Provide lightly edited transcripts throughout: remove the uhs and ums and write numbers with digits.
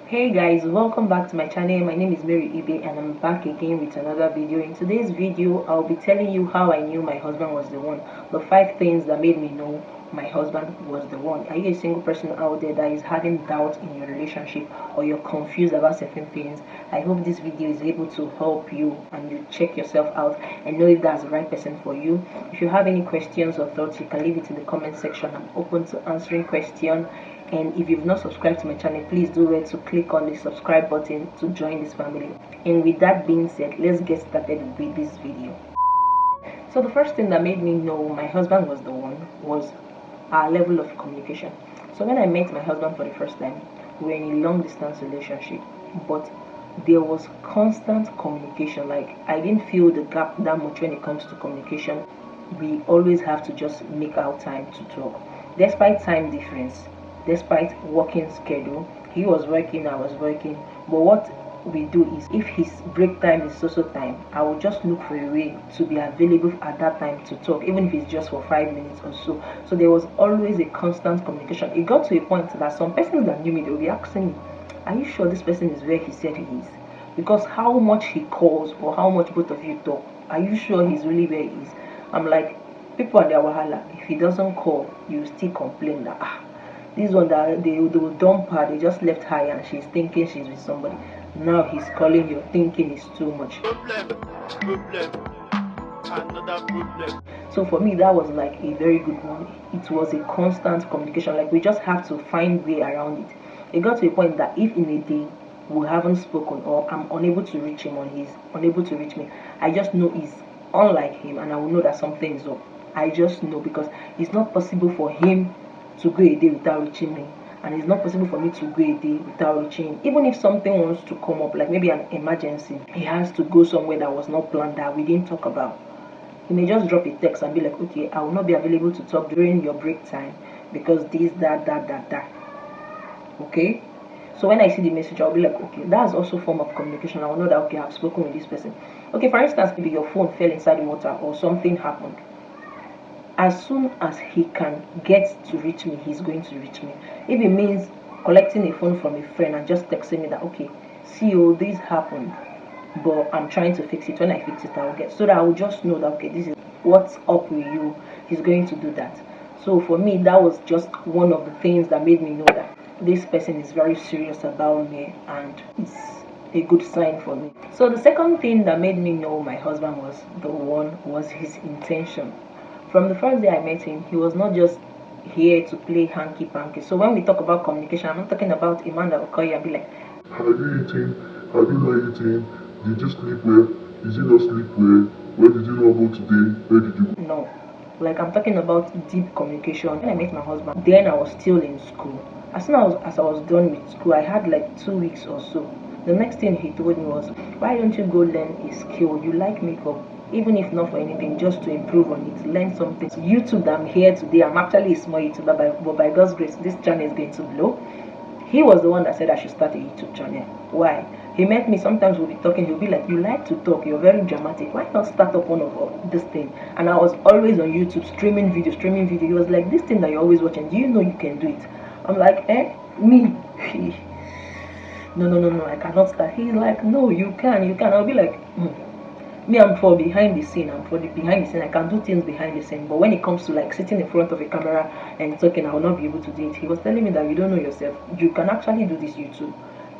Hey guys, welcome back to my channel. My name is Mary Ibe and I'm back again with another video. In today's video, I'll be telling you how I knew my husband was the one. The 5 things that made me know my husband was the one. Are you a single person out there that is having doubt in your relationship or you're confused about certain things? I hope this video is able to help you and you check yourself out and know if that's the right person for you. If you have any questions or thoughts, you can leave it in the comment section. I'm open to answering questions. And if you've not subscribed to my channel, please do it to click on the subscribe button to join this family. And with that being said, let's get started with this video. So the first thing that made me know my husband was the one was our level of communication. So when I met my husband for the first time, we were in a long distance relationship, but there was constant communication. Like, I didn't feel the gap that much when it comes to communication. We always have to just make our time to talk, despite time difference, despite working schedule. He was working, I was working, but what we do is, if his break time is social time, I will just look for a way to be available at that time to talk, even if it's just for 5 minutes or so. So there was always a constant communication. It got to a point that some persons that knew me, they will be asking me, are you sure this person is where he said he is? Because how much he calls or how much both of you talk, are you sure he's really where he is? I'm like, people are their wahala. If he doesn't call, you still complain that this one that they will dump her, they just left her and she's thinking she's with somebody. Now he's calling, you're thinking it's too much. Another problem. So for me, that was like a very good one. It was a constant communication. Like, we just have to find way around it. It got to a point that if in a day we haven't spoken or I'm unable to reach him or he's unable to reach me, I just know he's unlike him and I will know that something is up. I just know, because it's not possible for him to go a day without reaching me, and it's not possible for me to go a day without reaching him. Even if something wants to come up, like maybe an emergency, he has to go somewhere that was not planned, that we didn't talk about, he may just drop a text and be like, okay, I will not be available to talk during your break time because this, that. Okay, so when I see the message, I'll be like, okay, that's also a form of communication. I will know that, okay, I've spoken with this person. Okay, for instance, maybe your phone fell inside the water or something happened. As soon as he can get to reach me, he's going to reach me. If it means collecting a phone from a friend and just texting me that, okay, see, oh, this happened, but I'm trying to fix it. When I fix it, I'll get, so that I will just know that, okay, this is what's up with you. He's going to do that. So for me, that was just one of the things that made me know that this person is very serious about me, and it's a good sign for me. So the second thing that made me know my husband was the one was his intention. From the first day I met him, he was not just here to play hanky-panky. So when we talk about communication, I'm not talking about a man that will call you and be like, have you eaten? Have you not eaten? Did you sleep well? Did you not sleep well? Where did you not go today? Where did you go? No. Like, I'm talking about deep communication. When I met my husband, then I was still in school. As soon as I was done with school, I had like 2 weeks or so. The next thing he told me was, why don't you go learn a skill? You like makeup. Even if not for anything, just to improve on it, learn something. YouTube, I'm here today. I'm actually a small YouTuber, but by God's grace, this channel is going to blow. He was the one that said I should start a YouTube channel. Why? He met me, sometimes we'll be talking, he'll be like, you like to talk, you're very dramatic, why not start up one of this thing? And I was always on YouTube streaming video. He was like, this thing that you're always watching, do you know you can do it? I'm like, me? No, I cannot start. He's like, no, you can. I'll be like, me, I'm for behind the scene. I can do things behind the scene, but when it comes to like sitting in front of a camera and talking, I will not be able to do it. He was telling me that you don't know yourself, you can actually do this YouTube,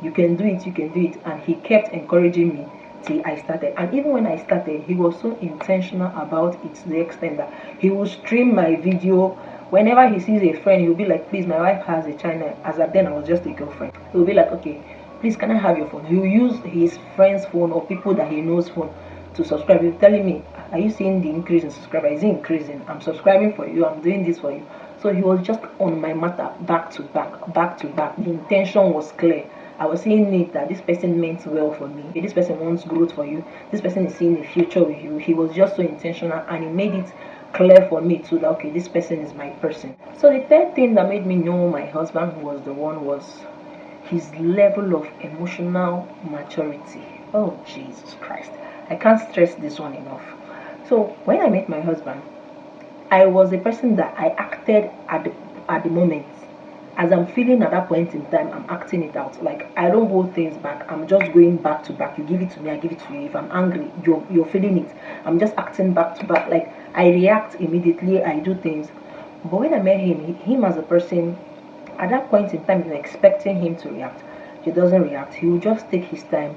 you can do it. And he kept encouraging me till I started. And even when I started, he was so intentional about it, to the extent that he will stream my video. Whenever he sees a friend, he'll be like, please, my wife has a channel. As at then, I was just a girlfriend. He'll be like, okay, please, can I have your phone? He'll use his friend's phone or people that he knows phone to subscribe. He's telling me, are you seeing the increase in subscribers? Is it increasing? I'm subscribing for you, I'm doing this for you. So he was just on my matter, back to back. The intention was clear. I was seeing it that this person meant well for me. This person wants growth for you. This person is seeing a future with you. He was just so intentional, and he made it clear for me too that, okay, this person is my person. So the third thing that made me know my husband was the one was his level of emotional maturity. Oh, Jesus Christ. I can't stress this one enough. So when I met my husband, I was a person that I acted at the moment. as I'm feeling at that point in time, I'm acting it out. Like, I don't hold things back. I'm just going back to back. You give it to me, I give it to you. If I'm angry, you're feeling it. I'm just acting back to back. Like, I react immediately, I do things. But when I met him, him as a person, at that point in time, you're expecting him to react. He doesn't react. He will just take his time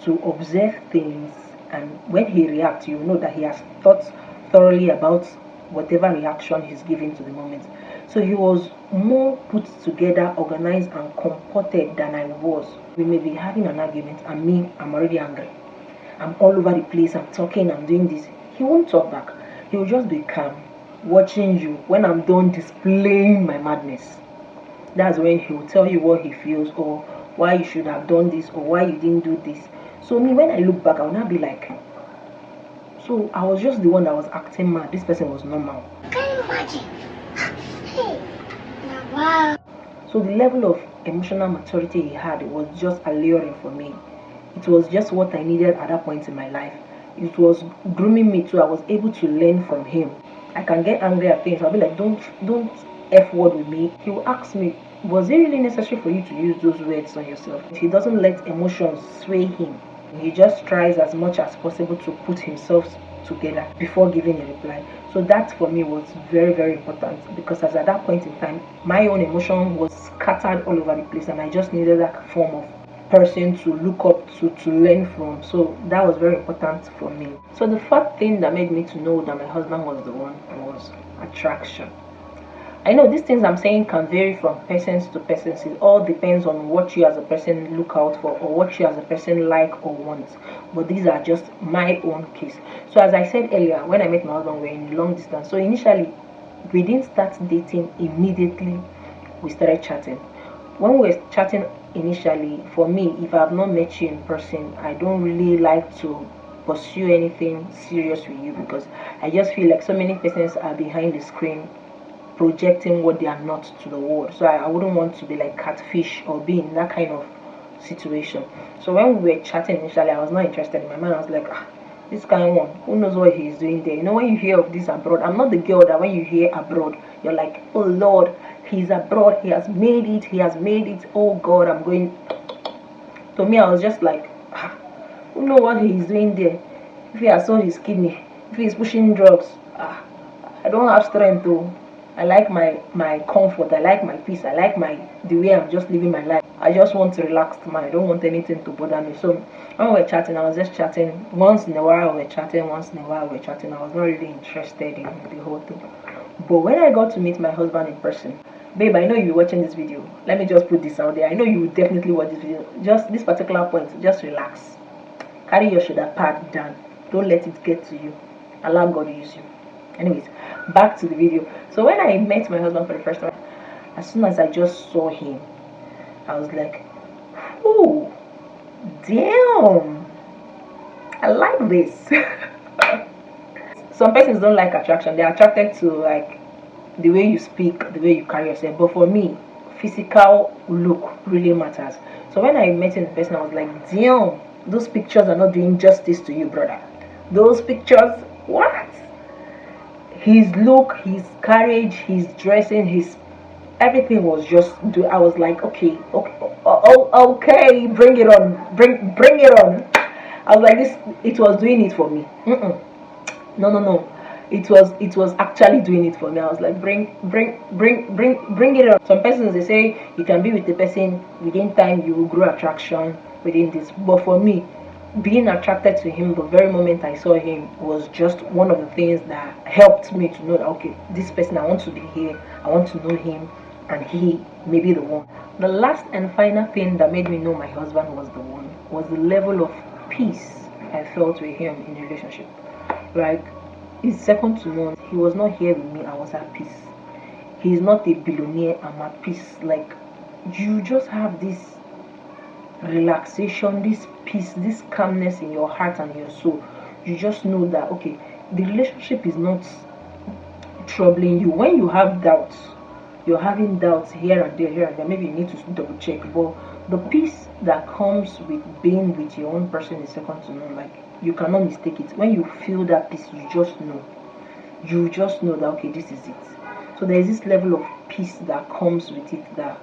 to observe things, and when he reacts, you know that he has thought thoroughly about whatever reaction he's giving to the moment. So he was more put together, organized, and comported than I was. We may be having an argument, and me, I'm already angry. I'm all over the place, I'm talking, I'm doing this. He won't talk back. He will just be calm, watching you when I'm done displaying my madness. That's when he will tell you what he feels, or why you should have done this, or why you didn't do this. So me, when I look back, I'll not be like, so I was just the one that was acting mad. This person was normal. Can you imagine? Hey, wow. So the level of emotional maturity he had was just alluring for me. It was just what I needed at that point in my life. It was grooming me too. I was able to learn from him. I can get angry at things. I'll be like, don't F word with me. He will ask me, was it really necessary for you to use those words on yourself? He doesn't let emotions sway him. He just tries as much as possible to put himself together before giving a reply. So that for me was very, very important, because as at that point in time, my own emotion was scattered all over the place, and I just needed that form of person to look up to learn from. So that was very important for me. So the fourth thing that made me to know that my husband was the one was attraction. I know these things I'm saying can vary from persons to persons. It all depends on what you as a person look out for, or what you as a person like or want. But these are just my own case. So as I said earlier, when I met my husband, we were in long distance. So initially, we didn't start dating immediately. We started chatting. When we were chatting initially, for me, if I have not met you in person, I don't really like to pursue anything serious with you, because I just feel like so many persons are behind the screen projecting what they are not to the world. So I wouldn't want to be like catfish or be in that kind of situation. So when we were chatting initially, I was not interested. In my mind, I was like, this kind of one, who knows what he's doing there? You know, when you hear of this abroad, I'm not the girl that when you hear abroad, you're like, oh Lord, he's abroad, he has made it, oh God, I'm going. To me, I was just like, who knows what he's doing there? If he has sold his kidney, if he's pushing drugs, I don't have strength to. I like my comfort, I like my peace, I like the way I'm just living my life. I just want to relax mind. I don't want anything to bother me. So when we were chatting, I was just chatting. Once in a while we were chatting, I was not really interested in the whole thing. But when I got to meet my husband in person, babe, I know you're watching this video. Let me just put this out there. I know you will definitely watch this video. Just this particular point, just relax. Carry your shoulder pad down. Don't let it get to you. Allow God to use you. Anyways, back to the video. So when I met my husband for the first time, as soon as I just saw him, I was like, oh, damn, I like this. Some persons don't like attraction. They're attracted to like the way you speak, the way you carry yourself. But for me, physical look really matters. So when I met him in person, I was like, damn, those pictures are not doing justice to you, brother. Those pictures, what? His look, his courage, his dressing, his everything was just. I was like, okay, okay, bring it on, bring it on. I was like, this. It was doing it for me. No. It was actually doing it for me. I was like, bring it on. Some persons, they say you can be with the person within time, you will grow attraction within this. But for me, being attracted to him the very moment I saw him was just one of the things that helped me to know that, okay, this person, I want to be here, I want to know him, and he may be the one. The last and final thing that made me know my husband was the one was the level of peace I felt with him in the relationship. Like, it's second to none. He was not here with me, I was at peace. He's not a billionaire, I'm at peace. Like, you just have this relaxation, this peace, this calmness in your heart and your soul. You just know that, okay, the relationship is not troubling you. When you have doubts, you're having doubts here and there, maybe you need to double check. But the peace that comes with being with your own person is second to none. Like, you cannot mistake it. When you feel that peace, you just know that, okay, this is it. So there is this level of peace that comes with it that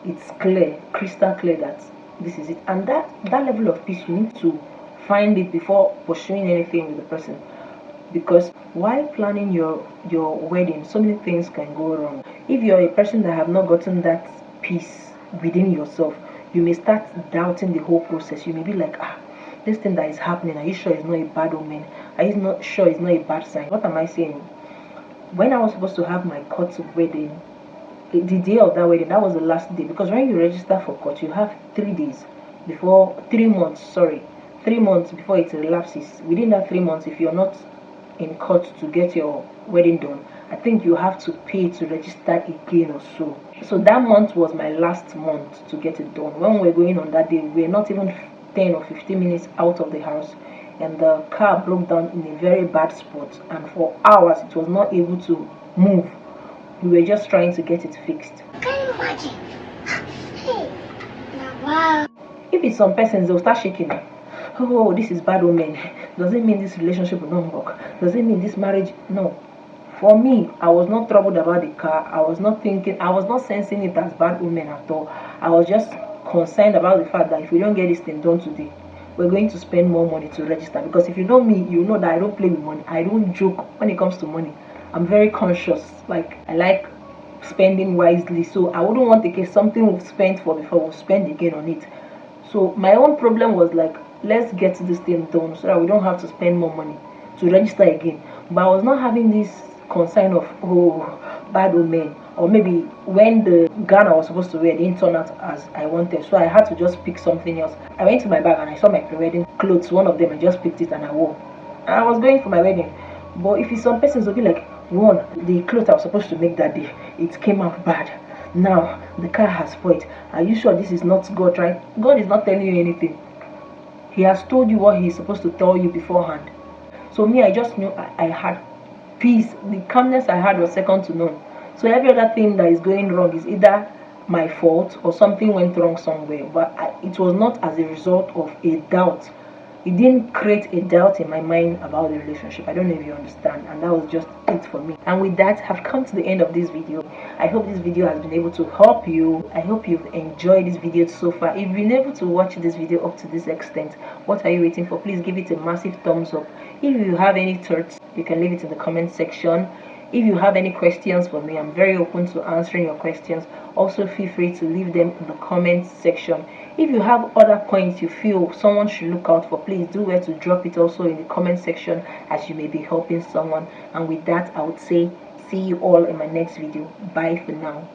it's clear, crystal clear that this is it. And that level of peace, you need to find it before pursuing anything with the person. Because while planning your wedding, so many things can go wrong. If you're a person that have not gotten that peace within yourself, you may start doubting the whole process. You may be like, this thing that is happening, are you sure it's not a bad omen? Are you not sure it's not a bad sign? What am I saying? When I was supposed to have my court wedding, the day of that wedding, that was the last day. Because when you register for court, you have 3 days before, 3 months, sorry, 3 months before it elapses. Within that 3 months, if you're not in court to get your wedding done, I think you have to pay to register again or so. So that month was my last month to get it done. When we were going on that day, we were not even 10 or 15 minutes out of the house, and the car broke down in a very bad spot, and for hours it was not able to move. We were just trying to get it fixed. Can you imagine? Hey, wow. If it's some persons, they'll start shaking. Oh, this is bad omen. Does it mean this relationship will not work? Does it mean this marriage? No. For me, I was not troubled about the car. I was not thinking, I was not sensing it as bad omen at all. I was just concerned about the fact that if we don't get this thing done today, we're going to spend more money to register. Because if you know me, you know that I don't play with money. I don't joke when it comes to money. I'm very conscious. Like, I like spending wisely. So I wouldn't want to get something we've spent for before we'll spend again on it. So my own problem was like, let's get this thing done so that we don't have to spend more money to register again. But I was not having this concern of, oh, bad omen, or maybe when the gown I was supposed to wear didn't turn out as I wanted, so I had to just pick something else. I went to my bag and I saw my pre-wedding clothes, one of them, I just picked it and I wore. And I was going for my wedding. But if it's some persons will be like, one, the clothes I was supposed to make that day, it came out bad. Now the car has spoiled. Are you sure this is not God, right? God is not telling you anything. He has told you what he's supposed to tell you beforehand. So me, I just knew I had peace. The calmness I had was second to none. So every other thing that is going wrong is either my fault or something went wrong somewhere. But it was not as a result of a doubt. It didn't create a doubt in my mind about the relationship. I don't know if you understand, and that was just it for me. And with that, I've come to the end of this video. I hope this video has been able to help you. I hope you've enjoyed this video so far. If you've been able to watch this video up to this extent, what are you waiting for? Please give it a massive thumbs up. If you have any thoughts, you can leave it in the comment section. If you have any questions for me, I'm very open to answering your questions. Also, feel free to leave them in the comment section. If you have other points you feel someone should look out for, please do where to drop it also in the comment section, as you may be helping someone. And with that, I would say see you all in my next video. Bye for now.